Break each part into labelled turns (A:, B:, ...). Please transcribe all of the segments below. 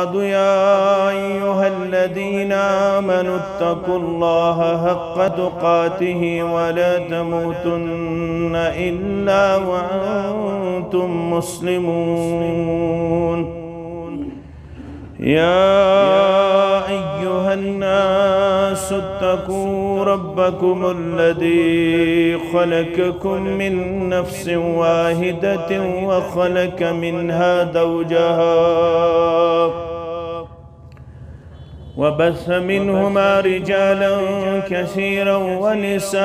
A: يا أيها الذين آمنوا اتقوا الله حق تقاته ولا تموتن إلا وأنتم مسلمون. يا أيها الناس اتقوا ربكم الذي خلقكم من نفس واحدة وخلق منها زوجها وبث منهما رجالا كثيرا ونساء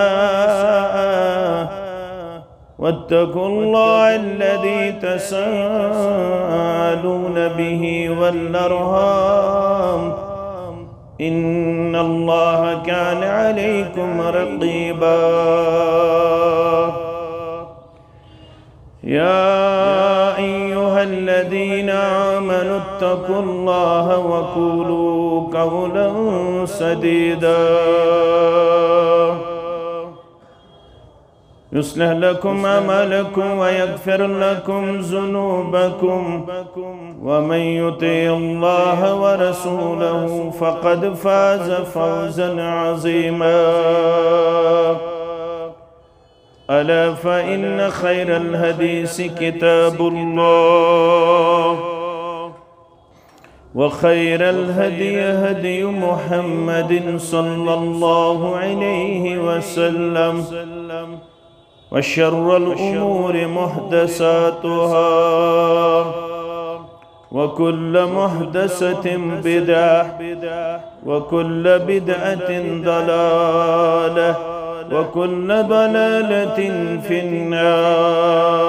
A: واتقوا الله الذي تساءلون به والأرحام إن الله كان عليكم رقيبا. يا أيها الذين آمنوا اتقوا الله وقولوا قولا سديدا يصلح لكم أعمالكم ويغفر لكم ذنوبكم ومن يطع الله ورسوله فقد فاز فوزا عظيما. ألا فإن خير الحديث كتاب الله وخير الهدي هدي محمد صلى الله عليه وسلم وشر الأمور محدثاتها وكل محدثة بدعة وكل بدعة ضلالة وكل ضلالة في النار.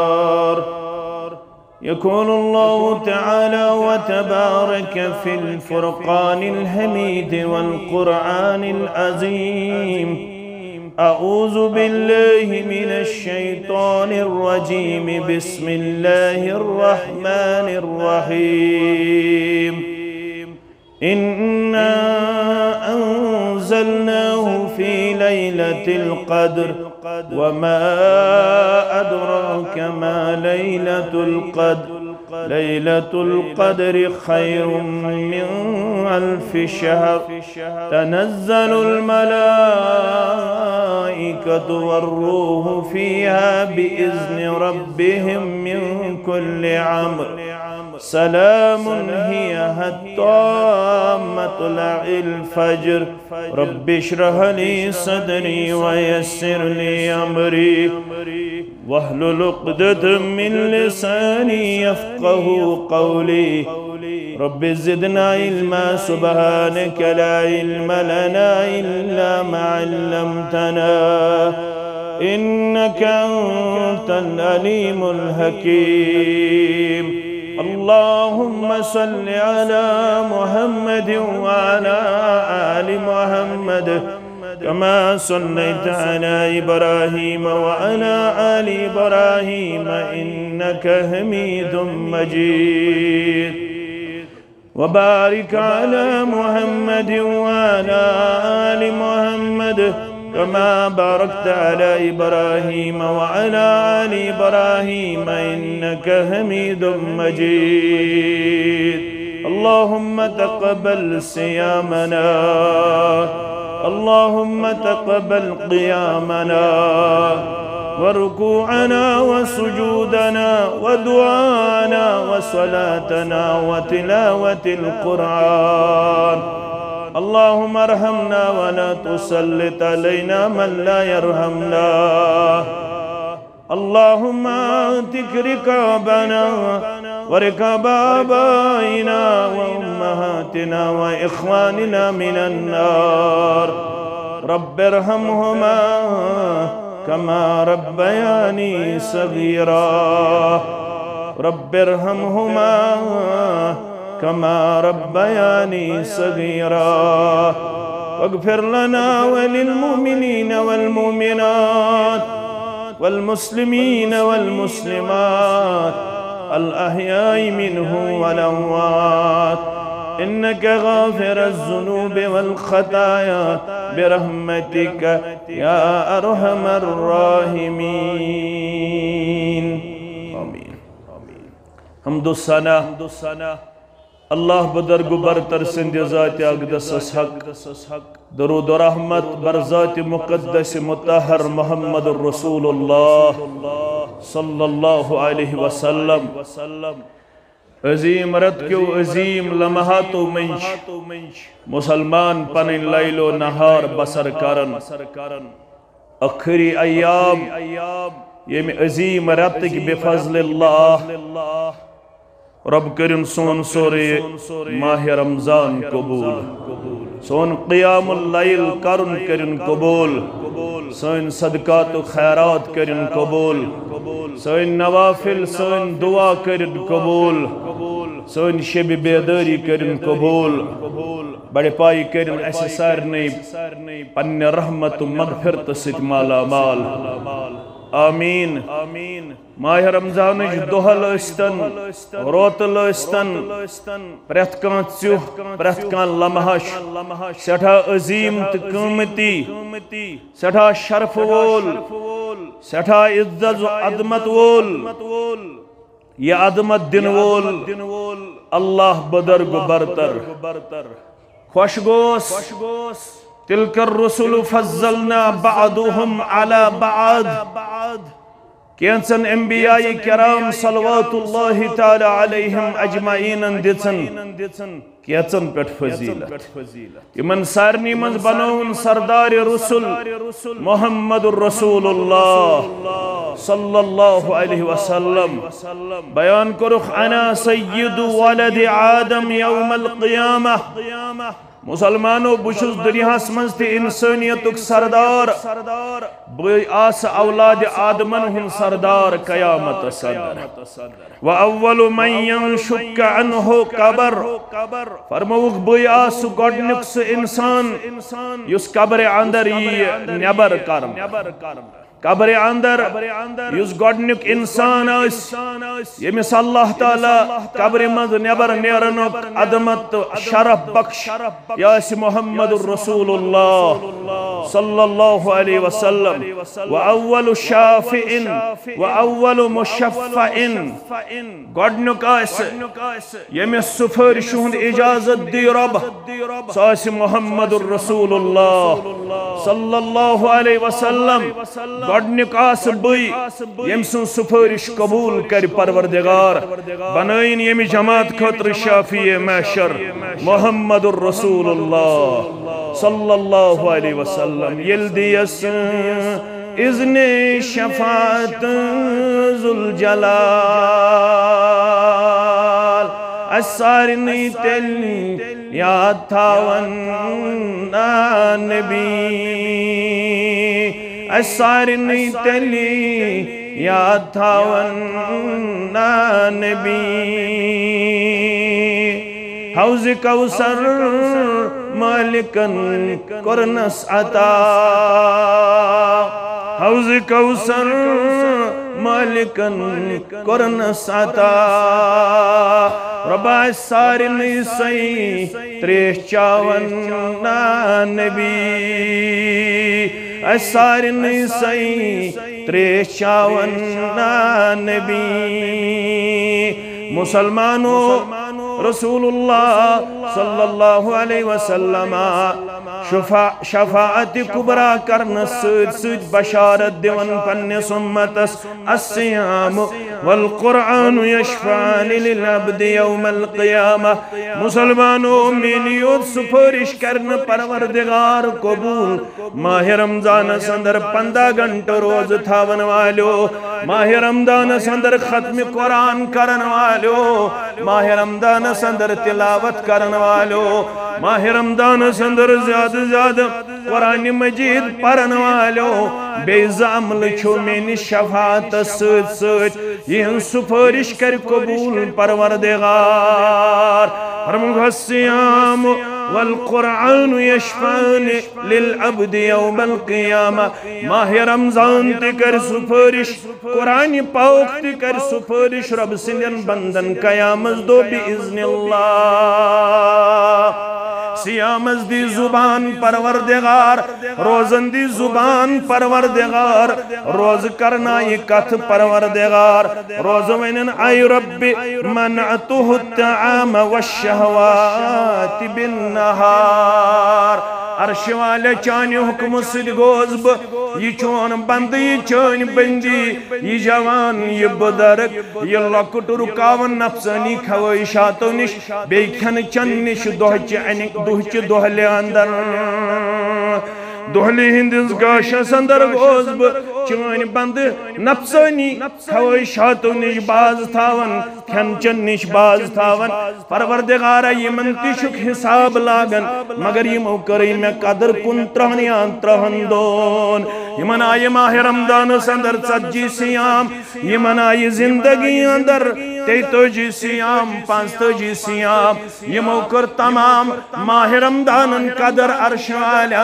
A: يقول الله تعالى وتبارك في الفرقان الحميد والقرآن العظيم: أعوذ بالله من الشيطان الرجيم. بسم الله الرحمن الرحيم. إنا أنزلناه في ليلة القدر وما أدراك ما ليلة القدر. ليلة القدر خير من 1000 شهر. تنزل الملائكة والروح فيها بإذن ربهم من كل أمر. سلام هي حتى مطلع الفجر. رب اشرح لي صدري ويسر لي أمري واحلل عقدة من لساني يفقه قولي. رب زدنا علما سبحانك لا علم لنا إلا ما علمتنا إنك أنت العليم الحكيم. اللهم صل على محمد وعلى آل محمد كما صليت على إبراهيم وعلى آل إبراهيم إنك حميد مجيد. وبارك على محمد وعلى آل محمد كما باركت على إبراهيم وعلى آل إبراهيم إنك حميد مجيد. اللهم تقبل صيامنا، اللهم تقبل قيامنا وركوعنا وسجودنا ودعانا وصلاتنا وتلاوة القرآن. اللهم ارحمنا ولا تسلط علينا من لا يرحمنا. اللهم اعتق رقابنا ورقاب آبائنا وأمهاتنا وإخواننا من النار. رب ارحمهما كما ربياني صغيرا. رب ارحمهما كما ربياني صغيرا. واغفر لنا وللمؤمنين والمؤمنات والمسلمين والمسلمات الأحياء منهم والأموات إنك غافر الذنوب والخطايا برحمتك يا أرحم الراحمين. آمين. حمد الثنا अल्लाह बदरगु बरतर सिंध ज़ात अक़दस हक दरूद और रहमत बर ज़ात मुक़द्दस मुतहर मुहम्मद रसूलुल्लाह सल्लल्लाहु अलैहि वसल्लम अजीम रत क्यों अजीम लम्हातो मंच मुसलमान पन लैलो नहार बसर करन आखिरी अय्याम ये अजीम रत की बेफज़लिल्लाह रब करिन सोन सोरे माह रमजान कबूल सोन क़ियामुल लैल करुन करिन कबूल सोन सदकात खैरात करिन कबूल सोन नवाफिल सोन दुआ करिन कबूल सोन शब बेदारी करिन कबूल बड़े पाई करिन ऐसे सारने पन्ने रहमत मगफिरत सित माला माल आमीन आमीन माह रमजान दोहल रोतल प्रथ कान चुह प्रथ कान लम्हाश सठा अजीम तो कीमती सठा शरफ वोल सठा इज्जत अदमत वोल ये अदमत दिन वोल अल्लाह बदरग बरतर खुश गोस तिलकर रसूल फज़्ज़लना बअदुहुम अला बअद कैंसन अंबियाए किराम सल्लल्लाहु तआला अलैहिम अजमाइन दिसन कैंसन पेट फजीलत इमन सारनी मन बनौन सरदार रसूल मुहम्मदुर रसूलुल्लाह सल्लल्लाहु अलैहि वसल्लम बयान करुख अना सय्यिदु वलद आदम यौमल क़ियामह मुसलमानो बुशुस दुनियास मज ते इंसानियतुक सरदार आस औलाद आदमन हुन सरदार कयामत सदर व अव्वलु मन यंशुक अन्हु कबर फरमौक बय आस गोडनुक स इंसान युस कब्र अंदर ये नेबर करम कब्र अंदर युस गोडनुक इंसान यमिस अल्लाह ताला कब्र मज नेबर नेरनुक अदमत शरफ बख्श यास मुहम्मदुर रसूलुल्लाह सल्लल्लाहु अलैहि वसल्लम व अव्वलु शाफिइन व अव्वलु मुशफ़्फ़इन गोडनुक यमिस सुफरिश हुंद इजाजत दी रब सास मुहम्मदुर रसूलुल्लाह सल्लल्लाहु अलैहि वसल्लम गोडनुक बई यम सुन सुफरिश कबूल कर परवरदिगार बनैन यम जमात खतर शाफी महशर मुहम्मदुर रसूलुल्लाह सल्लल्लाहु अलैहि वसल्लम यल दियस इज़्ने शफाअत ज़ुल जलाल असारनी तेल याद थावन नबी असारनी तेली याद थावन नबी हौज़ कौसर मालिकन करनस अता हौज़ कौसर मालिकन करनस अता रबा सारनी सई त्रेश चावन नबी सारनी सई त्रेश चावन नबी मुसलमानों रसूलुल्लाह सल्लल्लाहु अलैहि वसल्लम शफाअत कुबरा करन सद बशारत दिवन पन्निस उम्मतस अस्सियाम वल कुरआन यशफान लिल अब्द यौमल क़ियामह मुसलमानों मिलियोत सुफरिश करन परवरदिगार कबूल माह रमजान संदर 15 घंटे रोज थावन वालो माह रमजान संदर खत्म कुरान करन वालो माह रमजान संदर तिलावत करन वालो माह रमजान संदर ज्यादा कुरान मजीद पढ़न वालो बेजामल छो मेनि शफाअत सद यह सुफरिश कर कबूल परवरदिगार फरमासियाम वल कुरआन यशफान लिल अब्द यौमल क़ियामह माह रमजान ते कर सुफरिश कुरान पाक ते कर सुफरिश रब सिंदन बंदन कयामत दो बिइज़्निल्लाह सियामस दी जुबान परवरदिगार, रोजन दी जुबान परवरदिगार, रोज करना ये कथ परवरदिगार, रोज वनन आय रब्बि मनअतुहु तआम वश्शहवाति बिन्नहार। अर्श वाले चान हुक्म सिद गोस बह, यह चोन बंद यह चान बंदी, यह जवान यह बुजुर्ग यह लकुट रुकावन नफसानी ख्वाहिशातों निश बे खन चन निश दुहच दोहले अंदर दोहली हिंदिस गाशस अंदर गोस बह चान बंद नफसानी ख्वाहिशातों निश बाज थावन खन चन निश बाज थावन। परवरदिगारा यमन तिशुक हिसाब लागन मगर यमो करी मैं कदर कुन त्रहन या त्रहन दोन। यमन आय माह रमजान अंदर 40 सियाम, यमन आय जिंदगी अंदर 33 सियाम 35 सियाम, यमो कर तमाम माह रमजान कदर अर्श वाला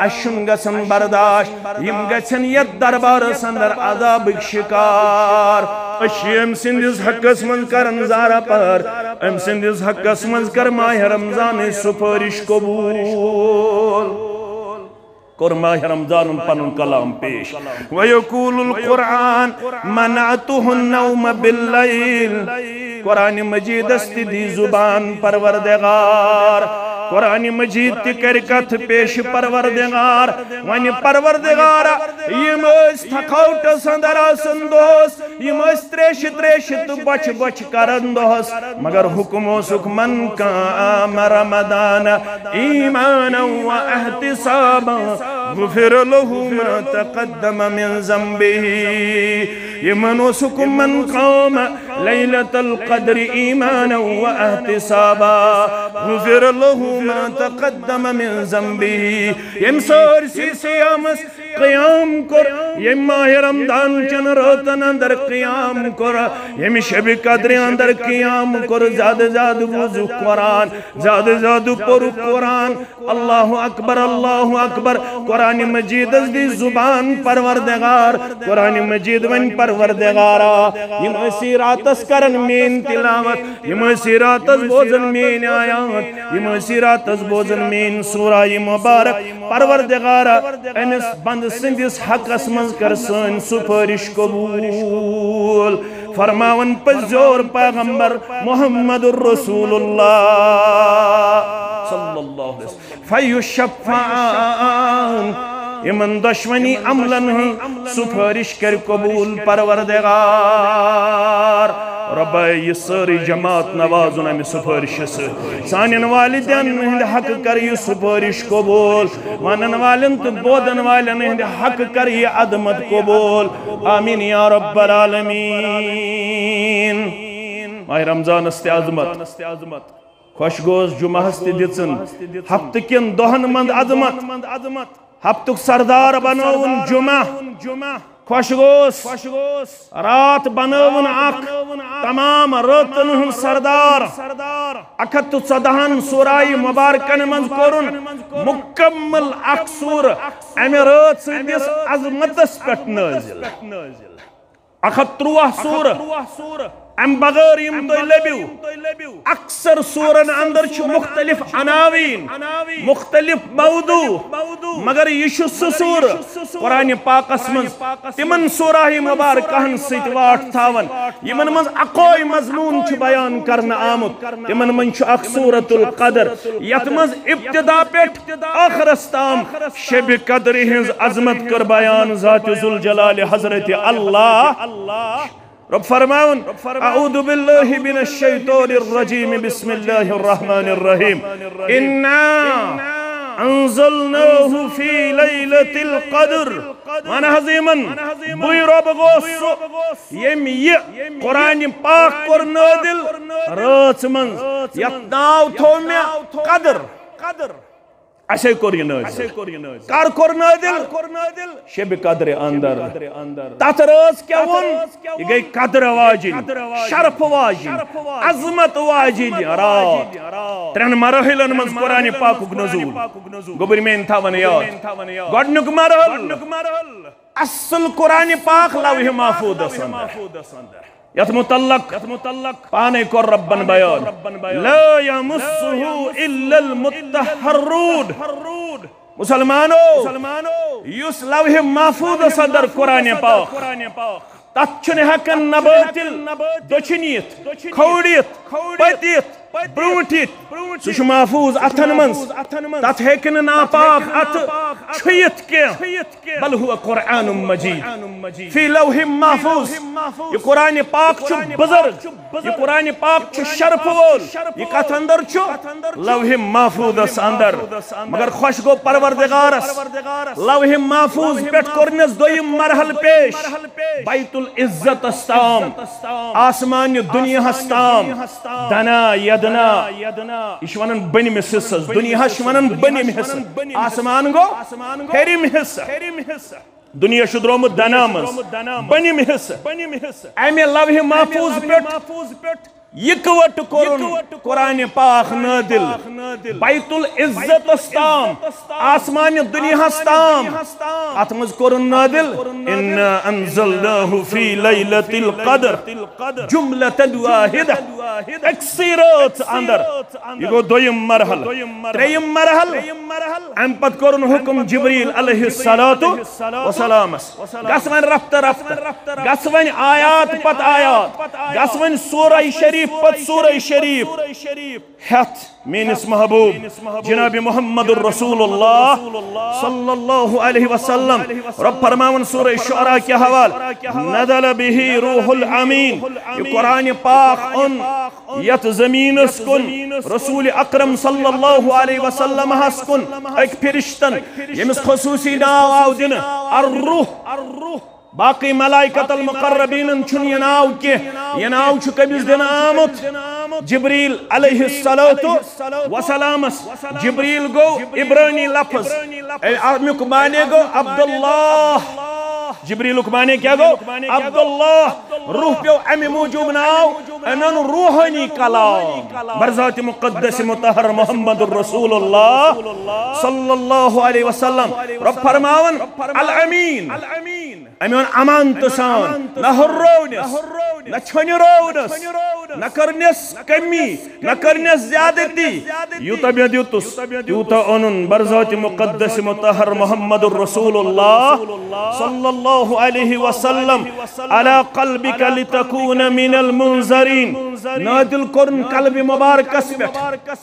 A: अशुन गसन बर्दाश्त, यम गसन यत दरबार अंदर अजाब शिकार। अम सिंदिस हकस मन करन जारा पर, अम सिंदिस हकस मन कर माह रमजान सुपारिश कबूल कर। माह रमजान पनुन कलाम पेश वयकूलुल कुरान मनअतुहु नौम बिल्लैल। कुरान मजीद अस्ति दी जुबान परवरदिगार, कुरान मजीद ति कर कथ पेश परवरदिगार। वन परवरदिगार यम थकाउटस अंदर आसन दोस, यम त्रेश त्रेश बच बच करन दोस, मगर हुक्म सुख मन काम रमदान ईमान व एहतिसाबा गुफिर लहु मा तक़द्दम मिन ज़ंबिही। यमन सुख मन काम लैलतुल क़द्र ईमान व एहतिसाबा गुफिर लहु मा तक़द्दम मिन ज़ंबिही। यम सरसी सियामस क़याम कर, यम माह रमजान चन रातन अंदर क़याम कर, यम शब क़द्र अंदर क़याम कर, ज़्यादा ज़्यादा वुज़ू कुरान, ज़्यादा ज़्यादा पढ़ कुरान। अल्लाहु अकबर अल्लाहु अकबर। कुरान मजीद दी जुबान परवरदिगार, कुरान मजीद वन परवरदिगारा यम असी रातस करन मेन तिलावत, यम असी रातस बोजन मेन आयात, यम असी रातस बोजन मेन सूरा मुबारक। परवरदिगारा अनस बंद सिंदिस हकस मंज कर सन सुपारिश कबूल। फरमावन पजोर पैगंबर मुहम्मदुर रसूलुल्लाह सल्लल्लाहु अलैहि वसल्लम फयुशफ़ान। यमन दुश्मनी अमलन सुपारिश कर कबूल परवरदिगार। रब्बा ये सारी जमात नवाजुन अमि सुपारिश सान वालिदैन हंद हक कर यह सुपारिश कबूल, वन वालन तो बोदन वालन हंद हक कर यह अदमत कबूल। आमीन या रब्बल आलमीन। माह रमजान अजमत खुश गोस जुमाहस दिचन हफ्त किन दोहन मंद अजमत, हफ्तुक सरदार बनौन जुमा खुश गोस, रात बनौन अख तमाम रातन हुंद सरदार। 114 सूराए मुबारकन मंज कोरुन मुकम्मल अख सूर अमे रात सदिस अजमतस पेट नाजिल। 113 सूर अम बगैर यम तो लबिउ। अक्सर सूरन अंदर मुख्तलिफ अनावीन मुख्तलिफ मौदू, मगर यह सूर कुरान पाकस मज तिमन सूराह मुबारकहन सत वाट थावन यमन मज अकोई मजमून बयान करना आमुत। तिमन मज अख सूरतुल क़द्र यत मज इब्तिदा पेट आखिरस ताम शब क़द्र हिंज अजमत कर बयान ज़ात ज़ुल जलाल हज़रत अल्लाह। रब फरमाउन अऊदु बिल्लाहि मिनश शैतानिर रजीम बिस्मिल्लाहिर रहमानिर रहीम। इन्ना अंज़लनाहु फी लैलतिल क़द्र। वन हज़ीमन बुय रब गोस यम ये कुरान पाक कर नादिल रात मंज यत नाव थो मे क़द्र अशे कोर कर कोर नादिल शब क़द्र अंदर। तथ रात क्या वन यह गई क़द्र वाजिन शरफ वाजिन अजमत वाजिन रात। 3 मरहलन मज कुरान पाकुक नज़ूल गोबर में थावन याद। गोडनुक मरहल असल कुरान पाक लौह महफूज़ अंदर, यत मुतल्लक पाने को रब्बन बयान ला यमस्सुहु इल्लल मुत्तहर्रून मुसलमानो युस लौह महफूज सदर कुरान पाक तच्छन हकन नबातिल दछनियत खौड़ियत पतियत ब्रूटित सुश महफूज अथन मंस तथ हेकन नापाक अथ छुयत के बल हुआ कुरान मजीद फी लौह महफूज ये कुरान पाक छु बुजुर्ग ये कुरान पाक छु शरफ वोल ये कथ अंदर छु लौह महफूज अंदर मगर खुश गो परवरदिगारस लौह महफूज पेट करनस दोयम मरहल पेश बैतुल इज्जत अस्ताम आसमान दुनिया हस्ताम दना यदना इश्वनन बनिम हिस्सा दुनिया शवनन बनिम हिस्सा आसमान गो हेरिम हिस्सा दुनिया शुद्रोम दना मस बनिम हिस्सा अमे लौह महफूज पेट यकवट कुरान पाक नादिल बैतुल इज्जत अस्ताम आसमान दुनिया हस्ताम अतमज कुरान नादिल इन्ना अंज़लनाहु फी लैलतिल क़द्र जुमलतन वाहिदा अक्सरत अंदर ये गो दोयम मरहल त्रेयम मरहल अम पत कुरान हुक्म जिब्रील अलैहिस्सलातु वसलाम गसवन रफ्त गसवन आयात पत आयात गसवन सूरह शरीफ पत सूरह शरीफ हथ मेनिस महबूब जनाब मुहम्मद रसूलुल्लाह सल्लल्लाहु अलैहि वसल्लम रब फरमावन सूरह शुअरा के हवाल नज़ल बिही रूहुल अमीन ये कुरान पाक उन यत ज़मीनस कुन रसूल अकरम सल्लल्लाहु अलैहि वसल्लम हस कुन एक फरिश्तन यमिस खुसूसी नाव आव दिन अर्रूह बाकी मलाइकतुल मुकर्रबीन छुन ये नाव के ये नाव छु कबिस दिन आमुत जिब्रील अलैहिस्सलातु वसलामस जिब्रील गो इब्रानी लफ्ज अमुक माने गो अब्दुल्लाह जिब्रील माने क्या गो अब्दुल्लाह रूह पे अमे मौजूब नाव अनन रूहानी कलाम बरज़ात मुक़द्दस मुतहर मुहम्मद रसूलुल्लाह सल्लल्लाहु अलैहि वसल्लम रब फरमावन अल अमीन अमीन अमान तसान न हुर्रोनस न छनिरोनस न करनस कमी न करनस ज्यादती यूता बेदुतुस यूता ओनुन बरज़ात मुक़द्दस मुतहर मुहम्मद रसूलुल्लाह सल्लल्लाहु अलैहि वसल्लम अला क़ल्बिका लितकून मिनल मुनज़रीन नादिल कुरान कल्ब मुबारकस पे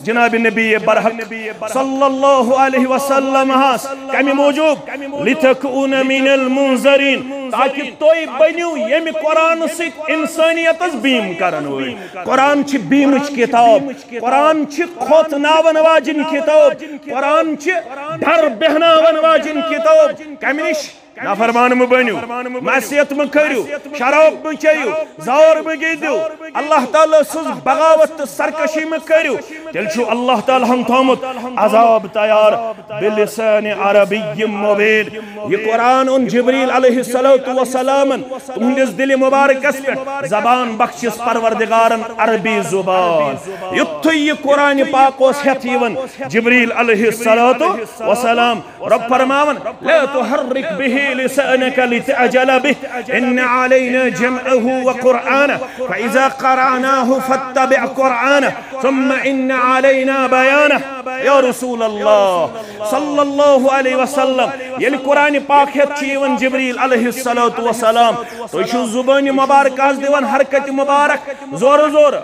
A: जनाब नबी बरहक सल्लल्लाहु अलैहि वसल्लम हस कमी मौजूब लितकून मिनल मुनज़रीन ताकि तोय बनियो यमि कुरान सित इंसानियतस बीम करन वय कुरान छ बीमच किताब कुरान छ खोत नावन वाजिन किताब कुरान छ डर बहनावन वाजिन किताब कमिश नाफरमान में बनियो मासियत में करियो शराब में चेयो ज़ौर में गिदियो अल्लाह ताला सुज बगावत सरकशी में करियो तेल छु अल्लाह ताला हम थोमत अजाब तैयार बिलिसान अरबी मुबीन ये कुरान उन जिब्रील अलैहिस्सलातु वसलाम तुहंदिस दिल मुबारकस पे जबान बख्शिस परवरदिगारन अरबी जुबान युत्थु ये कुरान पाक ओस हतीवन जिब्रील अलैहिस्सलातु वसलाम रब फरमावन ला तुहर्रिक बिही لسانك لتعجل به إن علينا جمعه وقرآنه فإذا قرأناه فاتبع قرآنه ثم إن علينا بيانه يا رسول الله صلى الله عليه وسلم يلي قرآن پاک چیون جبریل علیہ الصلوۃ والسلام تو شو زبان مبارک از دیوان حرکت مبارک زور زور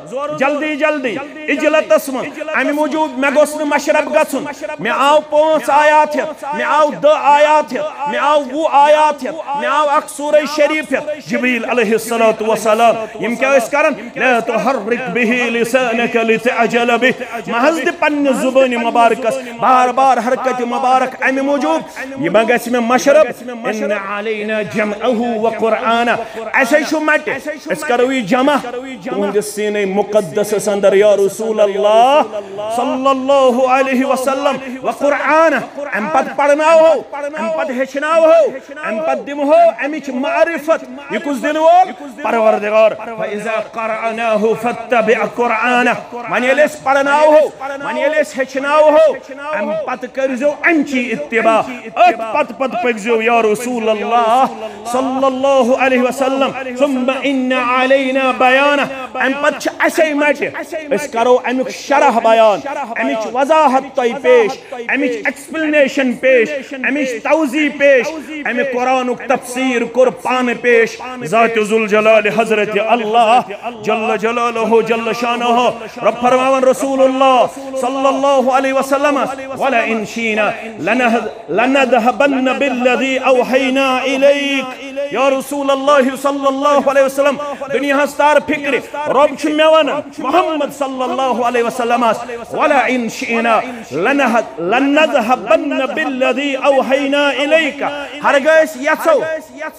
A: جلدی جلدی اجلت اسم امی موجود مگوسن مشرب گسن میں آو 5 آیات میں آو 2 آیات میں آو وہ آیات میں آو اک سورہ شریف جبریل علیہ الصلوۃ والسلام یم کیا اس کرن لا تحرك به لسانك لتعجل به محض پن زبان مبارک بار بار حرکت مبارک امی موجود یہ مگس میں مشرب ان علينا جمعه وقرآنه ایسے شو مٹ اس کروی جمع تون سینے مقدس اندر یا رسول اللہ صلی اللہ علیہ وسلم وقرآنه ام پت پڑھنا ہو ام پت ہچنا ہو ام پت دم ہو امیچ معرفت یہ کچھ دن وول پروردگار فاذا قرأناه فاتبع قرآنه من یلیس پڑھنا ہو من یلیس ہچنا ہو ام پت کر कर्जो अमची इत्तिबा अत पत पगजो या रसूल अल्लाह सल्लल्लाहु अलैहि वसल्लम सुम्मा इन्ना अलैना बयाना अम पत असे मट अस करो अमुक शरह बयान अमिच वजाहत तय पेश अमिच एक्सप्लेनेशन पेश अमिच तौजी पेश अमि कुरानुक तफसीर कुर पान पेश ज़ात जुल जलाल हजरत अल्लाह जल्ल जलालहु जल्ल शानहु रब फरमावन रसूलुल्लाह सल्लल्लाहु अलैहि वसल्लम वला इन शीना लनदहबन बिल्लज़ी औहैना इलैक या रसूलल्लाह सल्लल्लाहु अलैहि वसल्लम दुनिया हस्तार फिक्र रब छ मे वन मोहम्मद सल्लल्लाहु अलैहि वसल्लम वला इन शीना लनदहबन बिल्लज़ी औहैना इलैक हरगस यछो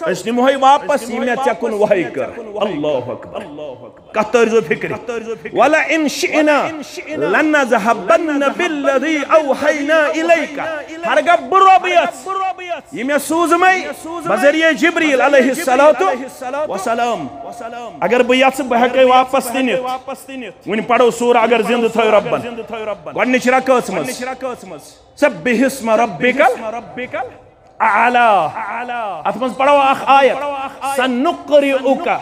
A: अस निमो वापस ये चकुन वही कर अल्लाहु अकबर कतरजो फिक्र वला इन शिना लनज़हबन बिल्लज़ी औहैना इलैका हरगा बुरबियत ये मे सूजमै बजरिए जिब्रील अलैहिस्सलातु वसलाम अगर ब यछ ब हकै वापस दिनित वन पढ़ो सूरा अगर जिंद थयो रब्बन गनिच रकअत मस सब्बिहिस्म रब्बिकल आला अतमस पढ़ो अख आयत सनुक़रिउका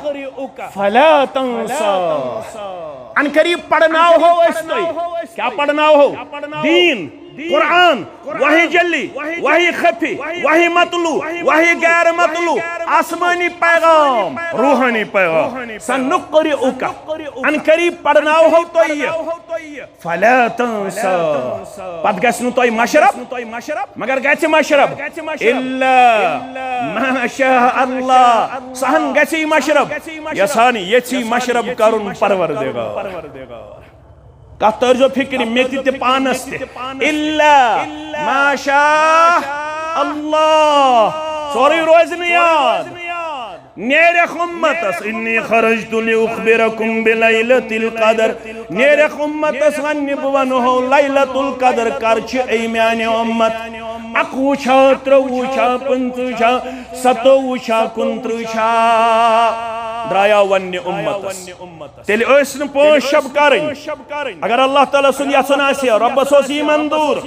A: फला तंसा अन करीब पढ़ना हो क्या पढ़ना हो दीन कुरान वही जल्ली वही खफी वही मतलू वही गैर मतलू आसमानी पैगाम रूहानी पैगाम सनुक़रिउका अन करीब पढ़ना हो तो ये फला तंसा पत गस्नु तो मशरब मगर गछ मशरब इल्ला मा शाअ अल्लाह सहन गछि मशरब यसानी यछि मशरब करुन परवरदिगार कतरजो फिक्र मेति ते पानस ते इल्ला मा शाअ अल्लाह सोरी रोज न याद नेरख उम्मतस इन्नी खरजतु लिउखबिरकुम बिलैलतिल कदर नेरख उम्मतस वन्नि बवनो हो लैलतुल कदर कर छ ए म्याने उम्मत अकु छ त्रु छ पंतु छ सतु छ कुंत्रु छ द्राया वन्नि उम्मतस तेल ओसन पांच शब करन अगर अल्लाह ताला सुन यसन आसे रब सोस मंदूर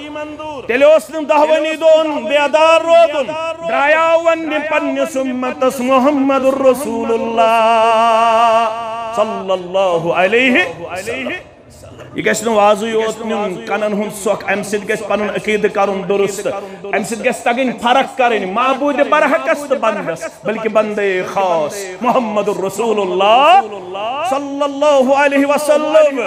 A: तेल ओसन दहवनी दोन बेदार रोदन द्राया वन्नि पन्नि उम्मतस मुहम्मदुर रसूलुल्लाह सल्लल्लाहु अलैहि ये गस वाजु योत नुन कनन हुन सोख अम सिद गस पनुन अकीद करुन दुरुस्त अम सिद गस तगन फरक करन माबूद बरहकस बंदस बल्कि बंदे खास मुहम्मदुर रसूलुल्लाह सल्लल्लाहु अलैहि वसल्लम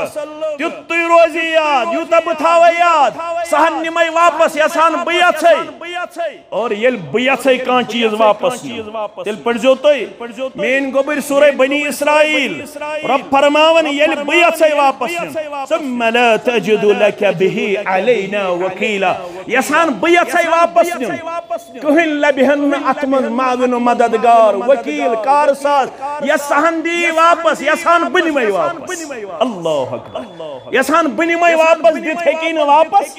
A: युत्ती रोजी याद युत बथाव याद सहन निमय वापस यसान बयछै और येल बयछै का चीज वापस तेल पढ़जो तोय मेन गोबर सूरह बनी इस्राइल रब फरमावन येल बयछै वापस सुम्मा ला तजिदु लक बिही अलैना वकीला यसान बयछै वापस कहन लबहन अतमन मावन मददगार वकील कारसाज यसान दी वापस यसान बनिमय वापस अल्लाहु अकबर यसान बनिमय वापस दित हेकिन वापस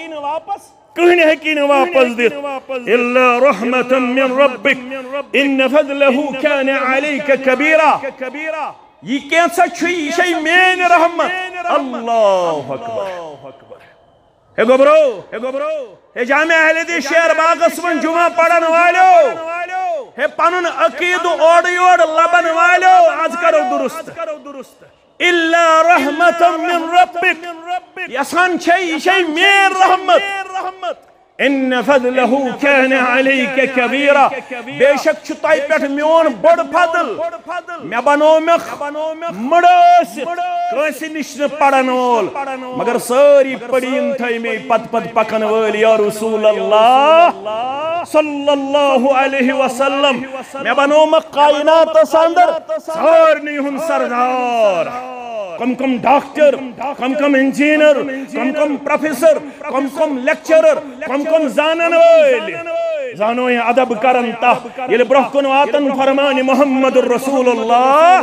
A: कहन हेकिन वापस दित इल्ला रहमतन मिन रब्बिक इन फज़लहु कान अलैका कबीरा ये कैसा छुई मेन रहमत अल्लाहु अकबर हे गोब्रो हे जामे अहले शेर बागस मन जुमा पढ़न वालो हे पनुन अकीद ओड योड लबन वालो आज करो दुरुस्त इल्ला रहमतन मिन रब्बिक यसान छई मेन रहमत इन फज़लहु कान अलैका कबीरा बेशक छुताई पेट म्योन बड़ फजल मे बनोमख मड़स कैसे निश्न पढ़न वोल मगर सारी पड़ीन थई में पत पकन वल या रसूल अल्लाह सल्लल्लाहु अलैहि वसल्लम मे बनोमख कायनात अंदर सारनी हुन सरदार कम डॉक्टर कम इंजीनियर कम प्रोफेसर कम लेक्चरर कम जानन वल जानो ये अदब करन ता ये ब्रहकुन वातन फरमान मुहम्मदुर रसूलुल्लाह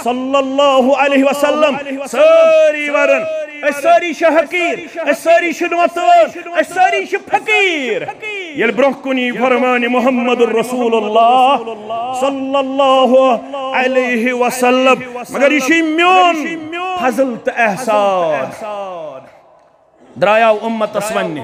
A: सल्लल्लाहु अलैहि वसल्लम सारी वरन सारी हकीर सारी नवतर सारी फकीर ये ब्रहकुन फरमान मुहम्मदुर रसूलुल्लाह सल्लल्लाहु अलैहि वसल्लम मगर ये म्योन फजल तो एहसान द्रायाव उम्मतस वन्ने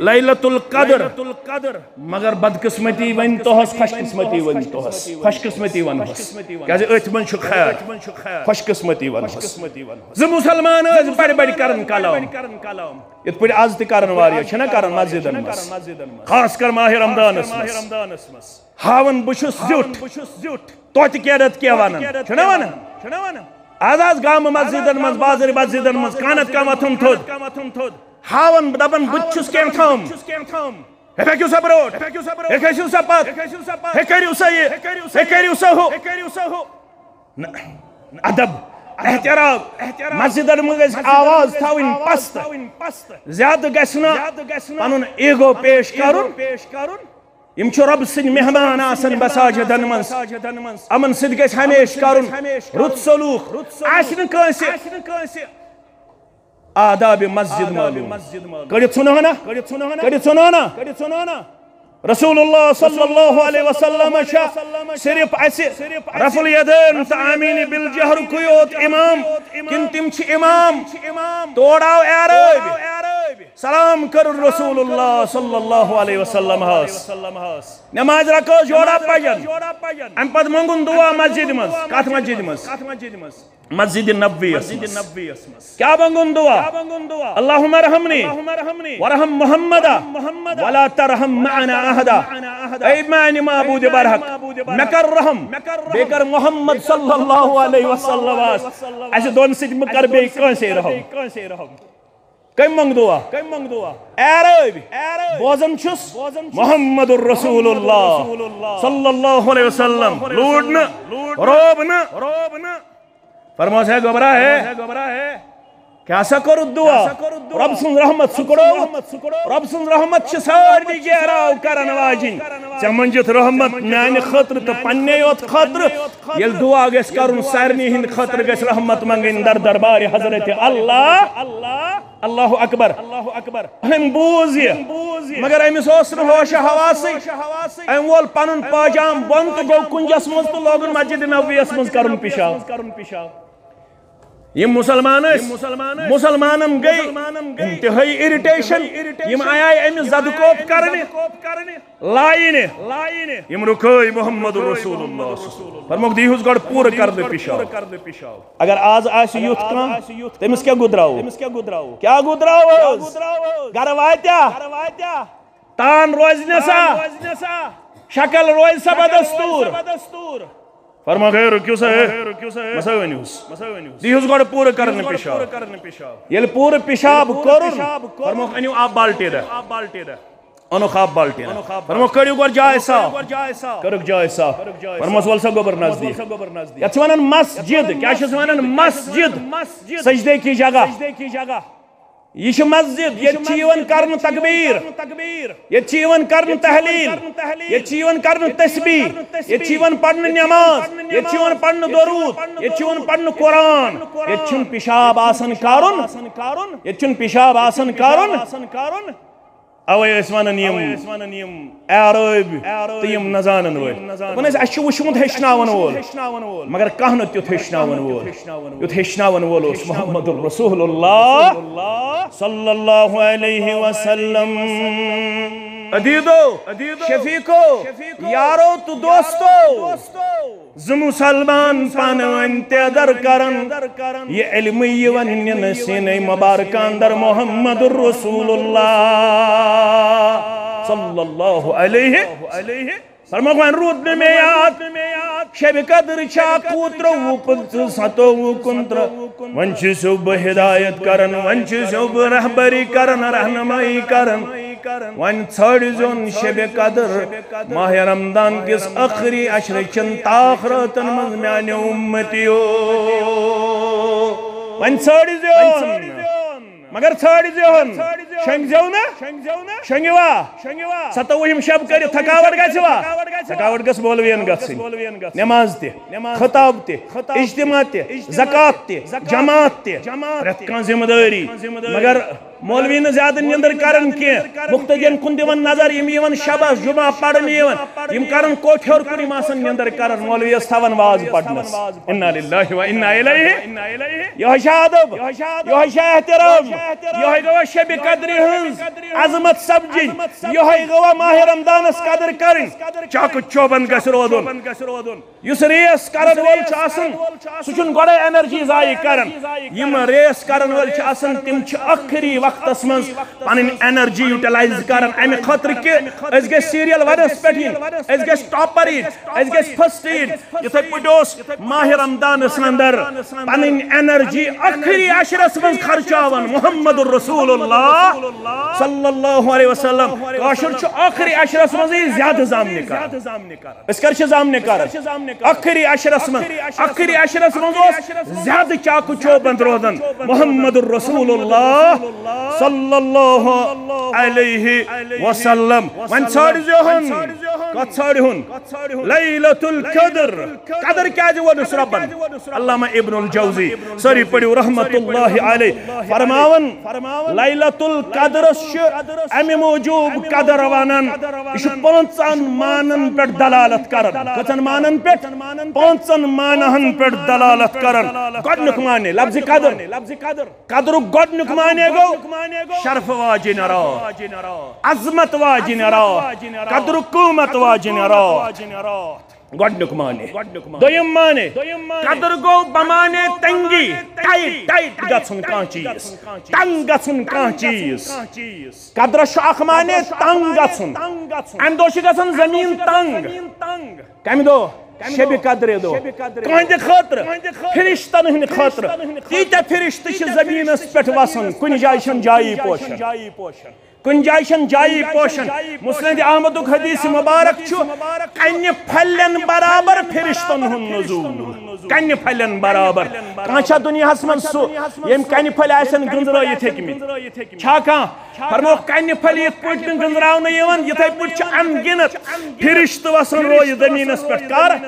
A: लैलतुल कद्र मगर बदकिस्मती वन तोहस खुशकिस्मती वन तोहस खुशकिस्मती वन क्या अथ मन खैर खुशकिस्मती वन ज मुसलमान बड़ बड़ करन कलाम इत पे आज तन वारिया कर मस्जिदन खास कर माह रमदानस हावन बुशुस जुट तो कैरत क्या वन आज गाम मस्जिदन मज बाजार मस्जिदन मज कानत का मथुन थोद हावन दबन बुच्छुस केम थम हे फेक्यू सा ब्रोड हे खेसू सा पत हे करियो सा ये हे करियो सा हो अदब एहतराम मस्जिदन मज आवाज थाविन पस्त ज्यादा गसना पनुन ईगो पेश करुन यम रब सिंह मेहमान आसन मसाजिदन मज अमन सिद गस हमेश करुन रुत सलूक आसन कंसे आदाब मस्जिद मालूम कड़ित सुनो ना रसूलुल्लाह सल्लल्लाहु अलैहि वसल्लम सिर्फ ऐसे रफुल यदैन तामीन बिल जहर कुयोत इमाम किन तिम छ इमाम तोड़ाव एरब सलाम कर रसूलुल्लाह सल्लल्लाहु अलैहि वसल्लम नमाज रखो जोड़ा पजन अम पद मंगुन दुआ मस्जिद मज कत मस्जिद मज मस्जिद नबवी क्या मंगुन दुआ अल्लाहुम्मा रहमनी वरहम मुहम्मदा वला तरहम मअना अहदा ऐ मानी माबूद बरहक मकर रहम बेकर मोहम्मद सल्लल्लाहु अलैहि वसल्लम ऐसे दोन सिज मकर बे कंसे रहम कम मंग दुआ एरब बोजन छुस मोहम्मदुर रसूलुल्लाह सल्लल्लाहु अलैहि वसल्लम लूडन रोबन फरमास है घबरा है कैसा करो दुआ रब सुन रहमत सुकड़ो रब सुन रहमत सारी गहराव करन वाजिन चमंजत रहमत मान खतर तो पन्ने योत खतर ये दुआ गस करुन सारनी हिंद खतर गस रहमत मंगन दर दरबार हजरत अल्लाह अल्लाहु अकबर हम बूज मगर अमिस होश हवासी अम वोल पन पाजाम बन तो गो कुंजस मज तो लोगन मस्जिद नबवियस मज करुन पिशाब यम मुसलमानम गई इंतहाई इरिटेशन यम आय अमिस जदकोप करने लाइने यम रुकई मोहम्मद रसूलुल्लाह फरमोक दीहुस गड पूर कर दे पिशाब अगर आज आस युथ का तमिस क्या गुदराव घर वात्या तान रोजने सा शक्ल रोज सा बदस्तूर फरमा गए रुक्यू से मसवनिस दीहुस गड पूर करने पिशाब येल पूर पिशाब करुन फरमा अनु आप बाल्टी दे अनु खाब बाल्टी फरमा करियो गड जाय सा करक जाय सा फरमा वल सा गोबर नजदीक यछ वनन मस्जिद क्या छ वनन मस्जिद सजदे की जगह यह मस्जिद ये कर तकबीर ये कर तहलील ये कर तस्बीह ये पढ़ नमाज ये पढ़ दरूद ये पढ़ कुरान ये पिशाब आसन कारुन ये पिशाब आसन कारुन अवे वन यम एरब तो यम नजानन वोल वुचमुत हेचनावन वोल मगर कह न तुथ हेचनावन वोल युथ हेचनावन वोल मोहम्मदुर रसूलुल्लाह सल्लल्लाहु अलैहि वसल्लम अदीदो शफीको यारो तो दोस्तों ज मुसलमान पान तेदर करन ये इल्म यवन सीने मुबारक अंदर मोहम्मदुर रसूलुल्लाह सल्लल्लाहु अलैहि फरमान रूद में याद शब कदर छा कूत्र वुपत सतो कुंत्र वंश सुब हिदायत करन वंश सुब रहबरी करन रहनुमाई करन वन छड़ जोन शब कदर माह रमजान किस आखिरी अशर चन ताखरतन मज म्याने उम्मतियो वन छड़ जोन मगर छड़ जोन शंगवा सतवहिम शब कर थकावट थकावट गस बोलवेन गस नमाज ते खताब ते इज्तिमा ते ज़कात ते जमात ते रत का जिम्मेदारी मगर मौलवी न ज्यादा निंदर करन के मुक्तदियन कुन दिवन नजर यम शबस जुमा पढ़न यम करन कोठ्योर कुन आसन निंदर करन मौलवी थवन वाज पढ़नस इन्ना लिल्लाहि व इन्ना इलैहि यह अदब यह एहतराम यह गवा शब कद्र हंस अजमत सब्जी यह गवा माह रमदानस कदर करन चाक चोबन गस रोदन युस रेस करन वोल छ आसन सुचुन गोडे एनर्जी जाय करन यम रेस करन वोल छ आसन तिम छ आखरी वक्तस मज पन एनर्जी यूटिलाइज करन अमे खतर के अस गे सीरियल वरस पेठिन अस गे टॉपर अस गे फर्स्ट एड यथे पुडोस माह रमदानस अंदर पन एनर्जी आखरी अशरस मज खर्चावन मुहम्मदुर रसूलुल्लाह सल्लल्लाहु अलैहि वसल्लम काशुर छ आखरी अशरस मज ज्यादा जामने कर अस कर छ जामने कर आखरी अशरस मज ज्यादा चाकू चोबंद रोदन मुहम्मदुर रसूलुल्लाह सल्लल्लाहु अलैहि वसल्लम वन छाड़ जोहन कत छाड़ हुन लैलतुल कदर क्या जो वनुस रब्बन अल्लामा इब्नुल जौजी सरी पढ़ियो रहमतुल्लाहि अलैहि फरमावन लैलतुल कदर अमे मौजूब कदर वनन इश पांचन मानन पे दलालत करन कतन मानन पे पांचन मानहन पे दलालत करन गडनुक माने लफ्ज़ कदर कदर गडनुक माने गो शर्फ वाजिन रा अजमत वाजिन रा कदर कुमत वाजिन रा गडनुक माने दोयम माने कदर गो बमाने तंगी टाइट गछन का चीज तंग गछन का चीज कदर शाख माने तंग गछन अंदोश गछन जमीन तंग कम दो शब कदर दो कहंद खतर फरिश्तन हन खतर तीत फरिश्त जमीनस पे वसन कुन जाय जाई पोशन कुन जाई पोशन मुस्लिम अहमद हदीस मुबारक छु कन्य फलन बराबर फरिश्तन हुन नुज़ूल कन्य फलन बराबर कांचा दुनिया मन सु यम कन्य फल आसन गंजरायत हेकमित छा का फरमो कन्य फल यत पट गंजरावन यवन यथै पट छ अनगिनत फरिश्त वसन रोय जमीनस पे कर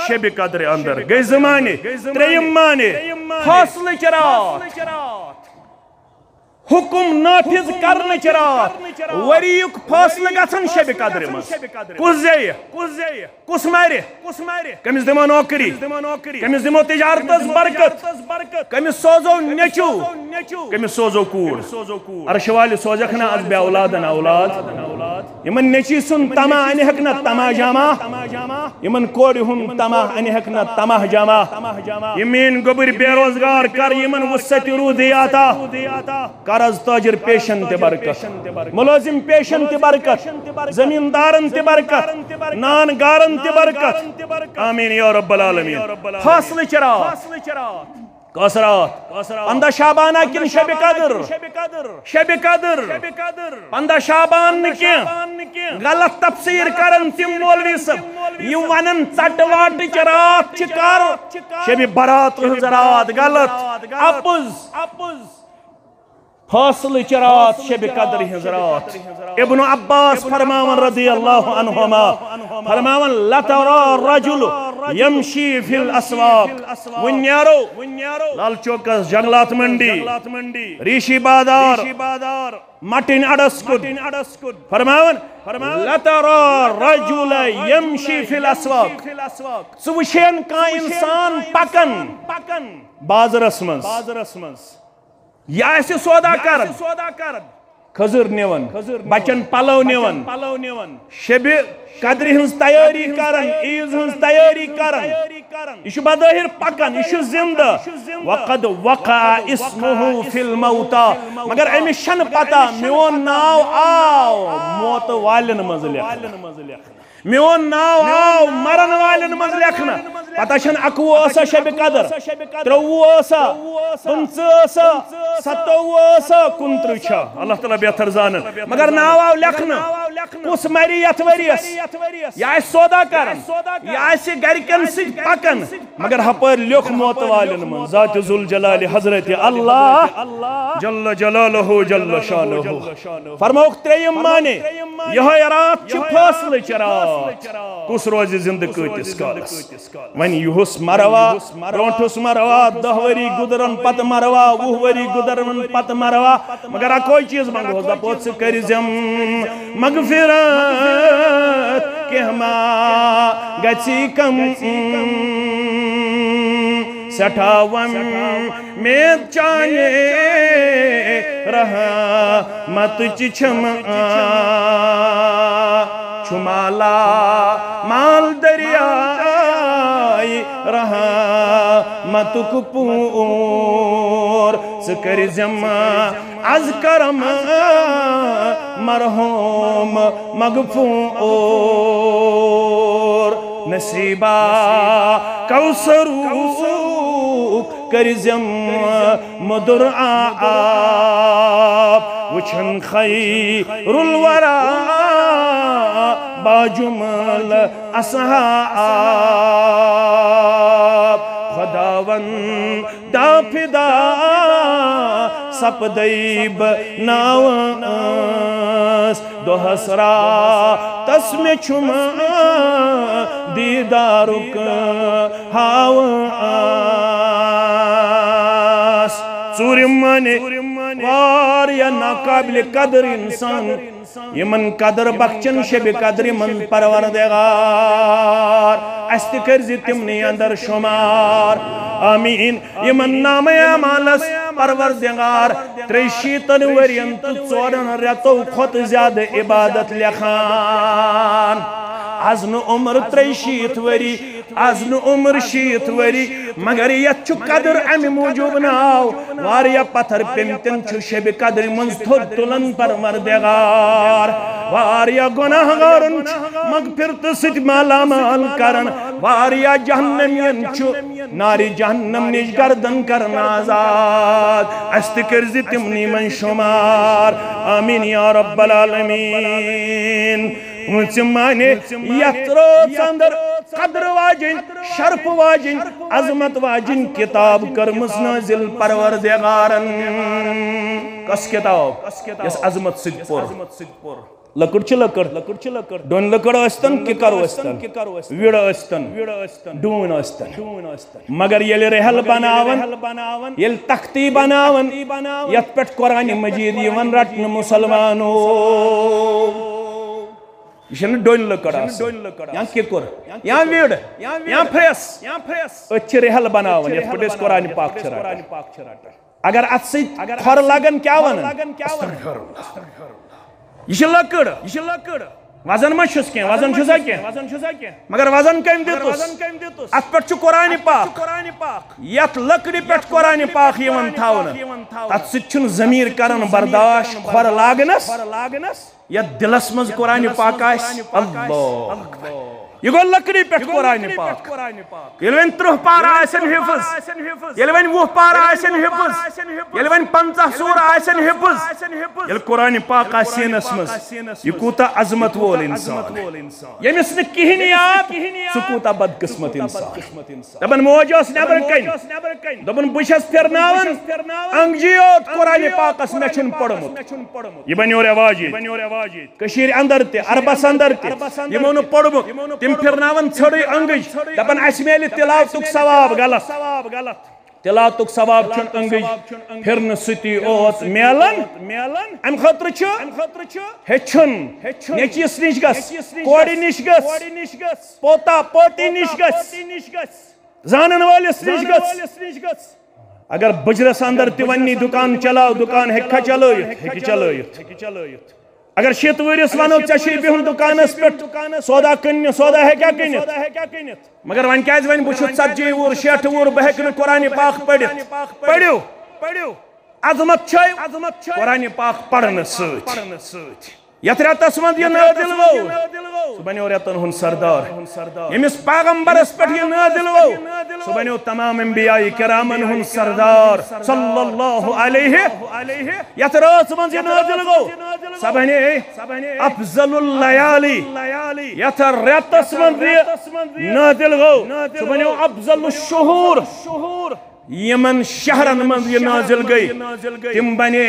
A: शब कदर अंदर गई जमाने त्रेयम माने फासले चरात हुकुम नाफिज करने रात वरियुक फैसले गसन शब कदर मज कुस मारे कमिस दिमो नौकरी कमिस दिमो तिजारतस बरकत कमिस सोजो नेचू कमिस सोजो कूर अर्श वाले सोजख ना अज बे औलादन औलाद यमन नेची सुन तमा अने हक ना तमा जामा यमन कोर हुन तमा अने हक ना तमा जामा यमीन गोबर बेरोजगार कर यमन वसत रूदियाता कर्ज ताजिर पेशन ते बरकत मुलाजिम पेशन ते बरकत जमींदारन ते बरकत नान गारन ते बरकत आमीन या रब्बल आलमीन फासले चरात कसरात 15 शाबाना किन शब कदर 15 शाबान के गलत तफसीर करन तिम मौलवी सब यु वनन चटवाट चरात चिकार शब बरात रात गलत अपुज फासल चरात शब कदर हजरात इब्न अब्बास फरमावन रज़ियल्लाहु अन्हुमा फरमावन लतरा रजुल यमशी फिल अस्वाक वन्यारो लाल चौकस जंगलात मंडी ऋषि बाजार मटिन अडस्कुद फरमावन लतरा रजुल यमशी फिल अस्वाक सुवशेन का इंसान पकन बाजरस मंज या ऐसे सौदा कर खजूर नेवन बचन पलव नेवन शब कदर हंस तैयारी करन ईज हंस तैयारी करन यह बज़ाहिर पकन यह जिंदा वक़द वक़ा इस्मुहु फिल मौता मगर अमिस छन पता मोन नाव आव मौत वालन मज लेखना मोन नाव आव मरन वालन मज लेखना पता छन 21 शब कदर 23 25 27 29 अल्लाह ताला बेहतर जानन मगर नाव आव लेखना कुस मरी यथ वरियस यह सौदा करन यह गरकन सि पकन मगर हपर लिख मौत वालन मन ज़ात जुल जलाल हजरत अल्लाह जल्ल जलालहु जल्ल शानहु फरमाउक त्रेयम माने यह रात छ फैसले रात कुस रोज जिंद कतिस कालस वन युहुस मरवा रोंठुस मरवा 10 वरी गुदरन पत मरवा 20 वरी गुदरन पत मरवा मगर कोई चीज मंगो दपोत कर जम मगफिरत के हमा गची कम सठावन में चाहे रहा मत चिछम छुमाला माल दरिया रहा मतुक पूर सकर जमा आज करम मरहूम मगफूर नसीबा कौसरू करजम मधुर आप वचन खैरुल वरा बाजुमल असहाब खुदावन दाफिदा सपदैब नावस दोहसरा तस्मे छुम दीदारुक हावस सूर्य माने वारिया नाकाबिल कदर इंसान यमन कदर बख्चन शब कदर मन परवरदिगार अस्ति करजि तिमनी अंदर शुमार आमीन यमन नाम अमालस परवरदिगार 3 वरियन तो 4 रेतो खोत ज्यादा इबादत लेखान आज न उम्र 3 वरी आज न उम्र 6 वरी मगर यह कदर अमि मूजूब नाव वारिया पत्थर पेमतन शब कदर मन थोद तुलन परवरदिगार वारिया गुनाहगारन मगफिरत सित मालामाल करन वारिया जहन्नमियन नारी जहन्नम निज गर्दन करन आजाद अस्त करजि तिमनी मन शुमार आमीन या रब्बल आलमीन माने यत्रो अंदर कदर वाजिन शर्फ वाजिन अजमत वाजिन किताब करमस नाजिल परवरदिगारन कस किताब यस अजमत सिद पोर लकड़ डोन लकड़ अस्तन किकर अस्तन विड़ अस्तन डून अस्तन मगर ये रहल बनावन ये तख्ती बनावन यत पेट कुरान मजीद यवन रटन मुसलमानो यह डोन लकड़ या किकुर या विड़ या फ्रेस अच्छे रहल बनावन यत पेट कुरान पाक रटन अगर अत खर लगन क्या वन यह लकड़ वजन मशुस क्या वजन छुसा क्या मगर वजन कम दितुस अत पे कुरान पाक यत लकड़ी पे कुरान पाक यवन थावन तत सिन जमीर करन बर्दाश्त खर लागनस यत दिलस मज कुरान पाक अल्लाह यह गो लकड़ी पे कुरान पाक ये 30 पारा आसन हिफ्ज ये 20 पारा आसन हिफ्ज ये 50 सूर आसन हिफ्ज ये कुरान पाक आसनस मज यह कूता अजमत वोल इंसान यमिस न किहिन याद सु कूता बदकिस्मत इंसान दबन मोजस नबर कन दबन बुशस फिरनावन अंगजियोत कुरान पाकस मे छन पढ़मुत यह बन्यो रिवाज कशीर अंदर ते अरबस अंदर ते यमो न पढ़मुत फिरनावन छोड़ी अंगज दपन अमेल तिलावतुक सवाब गलत तिलावतुक सवाब छुन अंगज फिरन सती ओत मेलन अम खतर हेचुन नेचिस निश गस कोड़ी निश गस पोता पोती निश गस जानन वालिस निश गस अगर बजरस अंदर तिवन्नी दुकान चलाओ दुकान हेक्का चलायत अगर 6 वरिस वनो चे बिहुन दुकानस पे सौदा कन सौदा है क्या कनित मगर वन क्या वन बुछ 70 वुर 60 वुर बह कुरान पाक पढ़ो अजमत कुरान पाक पढ़न यथ रेतस मज यह नाजिल गो सह बनो रेतन हुंद सरदार यमिस पैगंबरस पे यह नाजिल गो सह बनो तमाम अंबियाए किरामन हुंद सरदार सल्लल्लाहु अलैहि यथ रात मज यह नाजिल गो सह बने अफजलुल लयाली यथ रेतस मज नाजिल गो सह बनो अफजलुश शुहूर यमन शहरन मज यह नाजिल गई तिम बने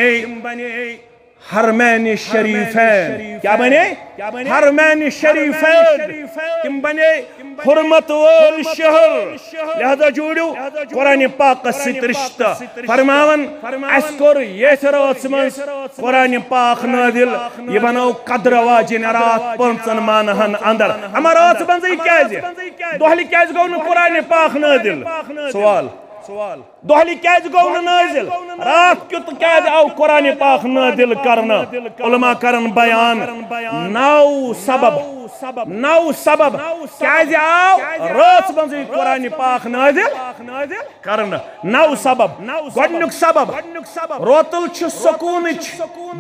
A: हरमैन शरीफैन क्या बने हरमैन शरीफैन तिम बने हुर्मत वाल शहर लिहाजा जोड़ो कुरान पाक सित रिश्ता फरमावन अस कोर यथ रात मज कुरान पाक नाजिल यह बनो कद्र वाजिन रात 5 मानहन अंदर अमर रात बंज क्याज दोहली क्याज गो न कुरान पाक नाजिल सवाल दोहली क्याज गो न नाजिल रात क्युत क्याज आव कुरान पाक नाजिल करना उलमा करन बयान 9 सबब क्याज आव रात बंज कुरान पाक नाजिल करना 9 सबब गोडनुक सबब रोतल छ सुकून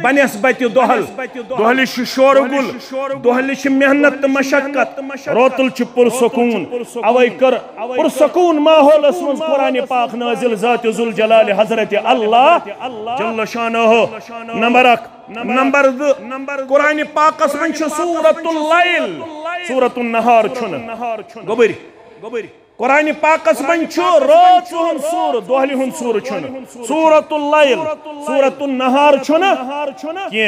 A: बनस्बत दोहली छ शोरगुल दोहली छ मेहनत मशक्कत रोतल छ पुरसुकून अवै कर पुरसुकून माहौलस मज कुरान पाक नाजिल ज़ात जुल जलाल हजरत अल्लाह जल्ल शानहु नंबर 1 नंबर 2 कुरान पाकस मन छ सूरतुल लैल सूरतुन नहार छुन गोबरी कुरान पाकस मन छ रात हुन सूर दोहली हुन सूर छुन सूरतुल लैल सूरतुन नहार छुन के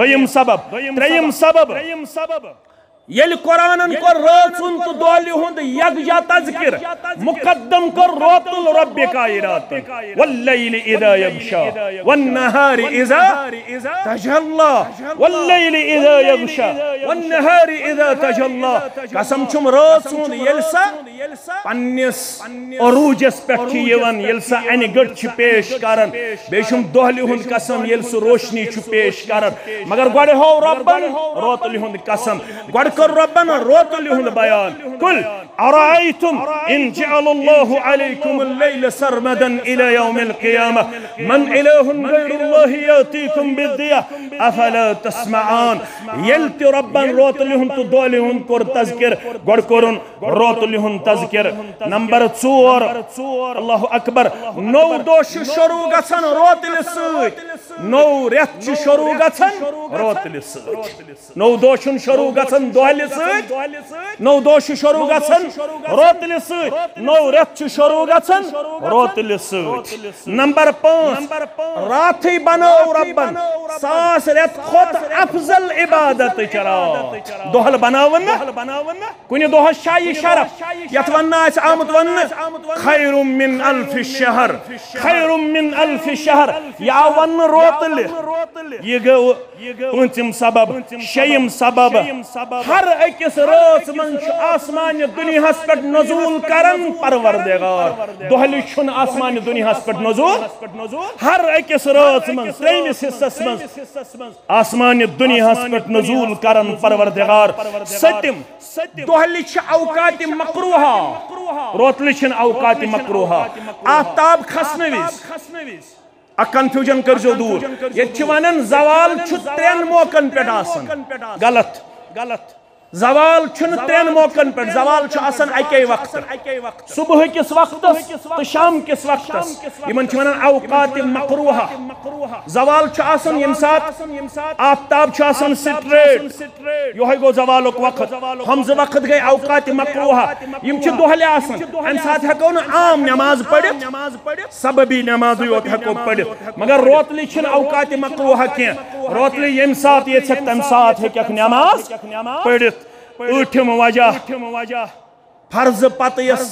A: दोयम सबब त्रयम सबब येल कुरानन को रातुन तो दोहली हुंद यकजा तज़किर मुकद्दम कर रोतुल रब्ब कायनात वल्लैल इज़ा यग़शा वन्नहार इज़ा तजल्ला वल्लैल इज़ा यग़शा वन्नहार इज़ा तजल्ला कसम छुम रातुन येलसा पन्निस अरूजस पे छ यवन येलसा अन गट छ पेश करन बेशुम दोहली हुंद कसम येलस रोशनी छ पेश करन मगर गड हो रब्बन रोतुल हुंद कसम गड कर रब्बना रोतुल हुंद बयान कुल अरायतुम इन जअलल्लाहु अलैकुम अल-लैल सरमदन इला यौमिल क़ियामह मन इलाहुन गैरुल्लाहि यातीकुम बिद्दिया अफला तस्मआन यल्ति रब्बन रोतुल हुंद दोहली हुंद कर तज़किर गड करन रोतुल हुंद तज़किर नंबर 4 अल्लाहु अकबर नौ दोश शुरू गसन रोतुल सत नौ रेत छ शुरू गसन रोतुल सत नौ दोशन शुरू गसन दोहली सत नौ दोश शुरू गसन रोतुल सत नौ रेत छ शुरू गसन रोतुल सत नंबर 5 राथी बनो रब्बन 100 रेत खुद अफजल इबादत चरा दोहल बनावन कुनि दोह शायी शरफ यत वन्ना आमत वन खैरुम मिन अल्फ शहर या वन रोतल ये गो पंचम सबब शयम सबब हर अकिस रात मन आसमान दुनियास पे नजूल करन परवरदिगार दोहली छुन आसमान दुनियास पे नजूल हर अकिस रात मन त्रेमिस हिस्सस मन आसमान दुनियास पे नजूल करन परवरदिगार सत्यम दोहली छ औकात मकरूहा रोतली छन औकात मकरूहा आफ्ताब खसनविस आ कंफ्यूजन करजो दूर ये वनन जवाल छु 3 मौकन पे आसन गलत जवाल छुन 3 मौकन पे जवाल छु आसन अके वक्त सुबह किस वक्त तो शाम किस वक्त यमन छु वनन औकात मकरूहा जवाल छु आसन यम साथ आफ्ताब छु आसन स्ट्रेट यो है गो जवालुक वक्त हमज वक्त गए औकात मकरूहा यम छु दोहले आसन अन साथ हको न आम नमाज पढ़ सबबी नमाज योत हको पढ़ मगर रोतली छु औकात मकरूहा के रोतली यम साथ ये तम साथ है क्या नमाज पढ़ उठम वजह फर्ज पतयस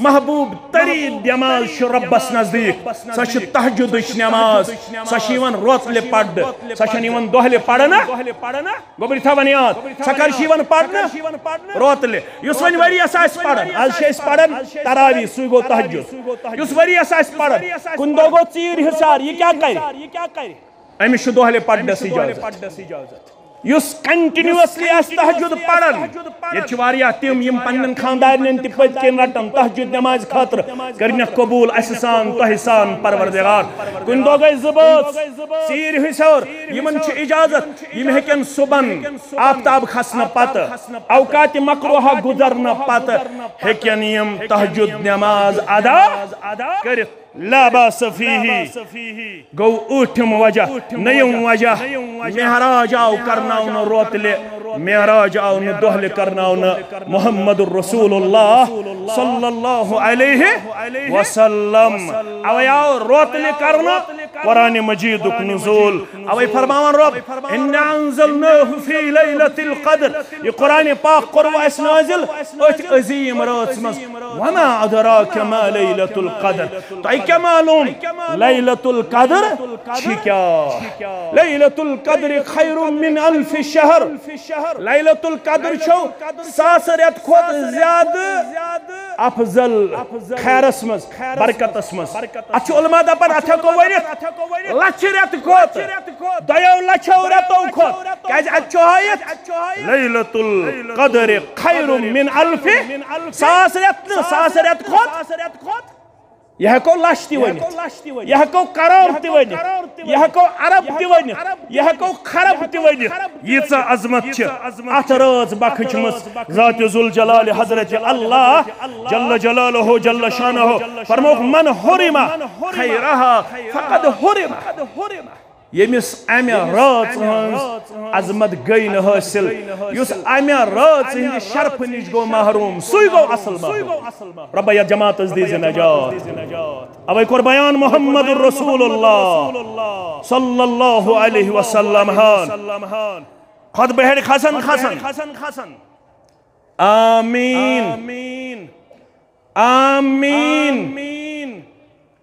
A: महबूब तरीन नमाज रब्बस नजदीक सह तहज्जुद नमाज सह रोतले पढ़ सह दोहले पढ़ना गोबरी थवन याद सह पढ़ना रोतले युस वन वरियस पढ़न आज पढ़न तरावी सु गो तहज्जुद युस वरियस पढ़न कुन दो गो चीर हिसार ये क्या कर अमिस दोहले पढ़नस इजाजत युस कंटिन्यूअसली तहज्जुद पढ़न ये तिम यम पन्न खानदारन तन रटन तहज्जुद नमाज खातर कर कबूल असान तह सान परवरदिगार कुन दो गई जबत सीर हिसर यमन इजाजत यम हेकन सुबन आफताब खसन पत औकात मकरूहा गुजरन पत हेकन यम तहज्जुद नमाज अदा कर ला बास फीही गो उठम वजह नयम वजह मेहराज आओ करनाउन रोतले मेहराज आओ न दोहले करनाउन मुहम्मदुर रसूलुल्लाह सल्लल्लाहु अलैहि वसल्लम अवे आओ रोतले करना कुरान मजीद नुज़ूल अवे फरमावन रब इन्ना अंज़लनाहु फी लैलतिल क़द्र ये कुरान पाक कुरवा इस नाज़िल अत अजीम रात मस वमा अदराक मा लैलतुल क़द्र क्या मालूम लैलतुल क़द्र क्या लैलतुल क़द्र खैरुम मिन अल्फ शहर लैलतुल क़द्र छो 1000 रेत खोत ज्यादा अफजल खैरस मस बरकतस मस अच्छ उलमा दपन अथ को वरित लछ रेत खोत दयो लछो रेतो खोत काज अच्छ हायत लैलतुल क़द्र खैरुम मिन अल्फ 1000 रेत खोत यह हको लश वन यह हको करोड़ वन यह हको अरब वन यह हको खरब वन यीच अजमत अत राज बखचमस ज़ात जुल जलाल हजरत अल्लाह जल्ल जलालहु जल्ल शानहु फरमोख मन हुरिमा खैरहा फकद हुरिमा यमिस अमे रात हंस अजमत गई न हासिल युस अमे रात हिंद शर्फ निश गो महरूम सुई गो असल रब या जमात दीज नजात अवे कोर बयान मुहम्मदुर रसूलुल्लाह सल्लल्लाहु अलैहि वसल्लम हान खुद बहर खसन आमीन आमीन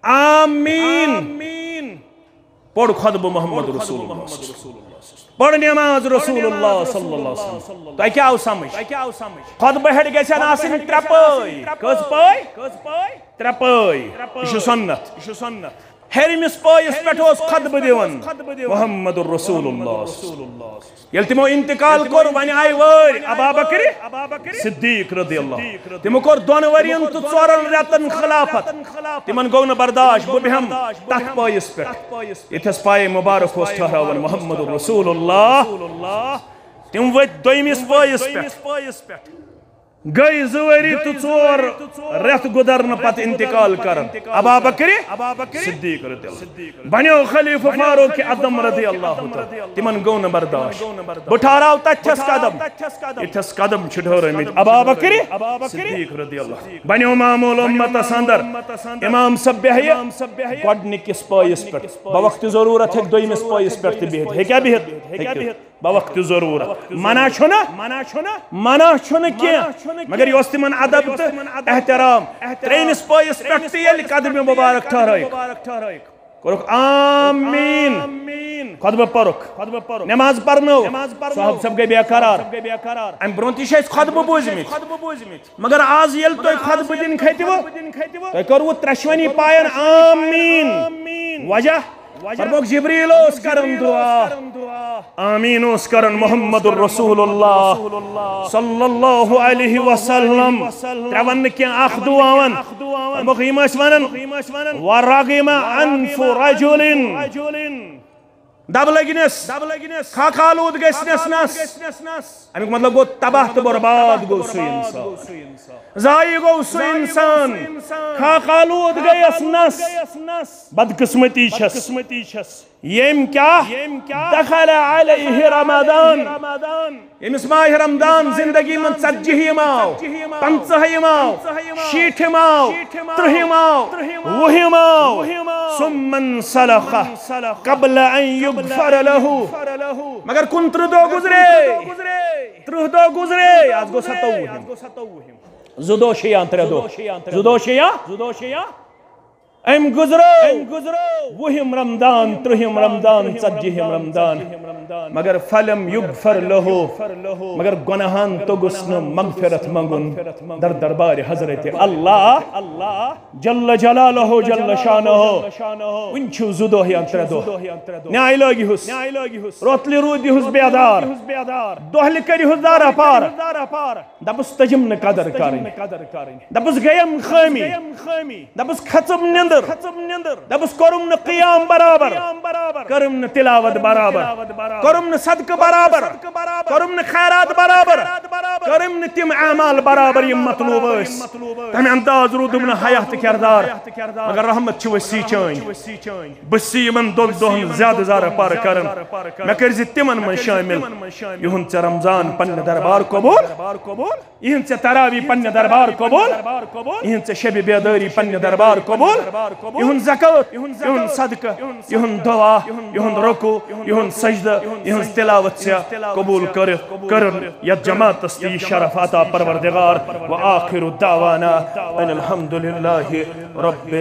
A: आमीन पढ़ खुतब मोहम्मद रसूलुल्लाह पढ़ नमाज रसूलुल्लाह सल्लल्लाहु अलैहि वसल्लम तो क्या समझ खुतब हेड गसन आसिन त्रपय कस पय त्रपय इश सुन्नत हेरमिस पयस पेठ खुतब दिवन मोहम्मद रसूलुल्लाह यल तिमो इंतकाल कोर वन आय वर अबू बकर सिद्दीक रदियल्लाहु तिमो कोर दोन वरियन तो 4 रतन खिलाफत तिमन गौ न बर्दाश्त बो बेहम तथ पयस पेठ इथस पाए मुबारक होस ठहरावन मोहम्मद रसूलुल्लाह तिम वत दोयमिस पयस पेठ गई जवरी तो 4 रेत गुदरन पत इंतकाल कर अबू बकर सिद्दीक रदियल्लाहु बनो खलीफा फारूक आज़म रदियल्लाहु तआला तिमन गौ न बर्दाश्त बुठाराव तथस कदम छुढरमित अबू बकर सिद्दीक रदियल्लाहु बनो मामूल उम्मत अंदर इमाम सब्यह गडनिकिस पयस पेठ बवक्त जरूरत है दोयमिस पयस पेठ बिहत है क्या बिहत बवक्त जरूरत मना छुन के मगर यह तिमन अदब तो एहतराम त्रेमिस पयस पेठ यल कदम मुबारक ठहराइक कोरुक आमीन खुतबा पढ़ुक नमाज पढ़नो साहब सब गए बेकरार अम ब्रोह तह खुतबा बोजमित मगर आज यल तुम खुतबा दिन खतिवो तुम करू त्रेशवनी पायन आमीन वजह फरमोक जिब्रील ओस करन दुआ आमीन ओस करन मुहम्मदुर रसूलुल्लाह सल्लल्लाहु अलैहि वसल्लम त्रवन के आख दुआवन फरमोक यमस वनन वरगिमा अनफु रजुलिन दब लगिनस खाखालूद गसनस अमिक मतलब गो तबाह तो बर्बाद गो सु इंसान जाई गो सु इंसान खाखालूद गयसनस बदकिस्मती छस येम क्या दखल अलैहि रमदान यमिस माह रमदान जिंदगी में 40 माव 50 माव 60 माव 30 माव 20 माव सुम्मन सलखा कबल अन युगफर लहू मगर कुन 30 दो गुजरे आज गो 27 जुदोशिया 3 दो जुदोशिया अम गुजरो वहिम रमदान त्रुहिम रमदान tzatjihim रमदान मगर फलम युगफर लहो मगर गुनाहान तो गुस्न मगफिरत मंगुन दर दरबार हजरत अल्लाह जल्ल जलालहु जल्ल शानहु उनछु जुदो ही अंतर दो न्याय लगी हुस रोतली रूदी हुस बेदार दोहल करी हुस दारा पार दबस तजिम न कदर करें दबस गयम खामी दबस खत्म निंदर दबस करुम न क़ियाम बराबर करुम न तिलावत बराबर करुम न सदक बराबर करुम न खैरात बराबर करुम न तिम अमाल बराबर यम मतलूब तम अंदाज रूदुम न हयात किरदार मगर रहमत छ वसी चान बसी यमन दो दोहन ज्यादा ज़ारा पार करन मैं कर तिमन मन शामिल युहन च रमजान पन्न दरबार कबूल इहन च तरावी पन्न दरबार कबूल इहन च शब बेदारी पन्न दरबार कबूल इहन ज़कात इहन सदका इहन दुआ इहन रुकू इहन सजदा इहन तिलावत से कबूल करन या जमात ती शरफ अता परवरदिगार व आखिरु दावाना अनिल हम्दुलिल्लाहि रब्बिल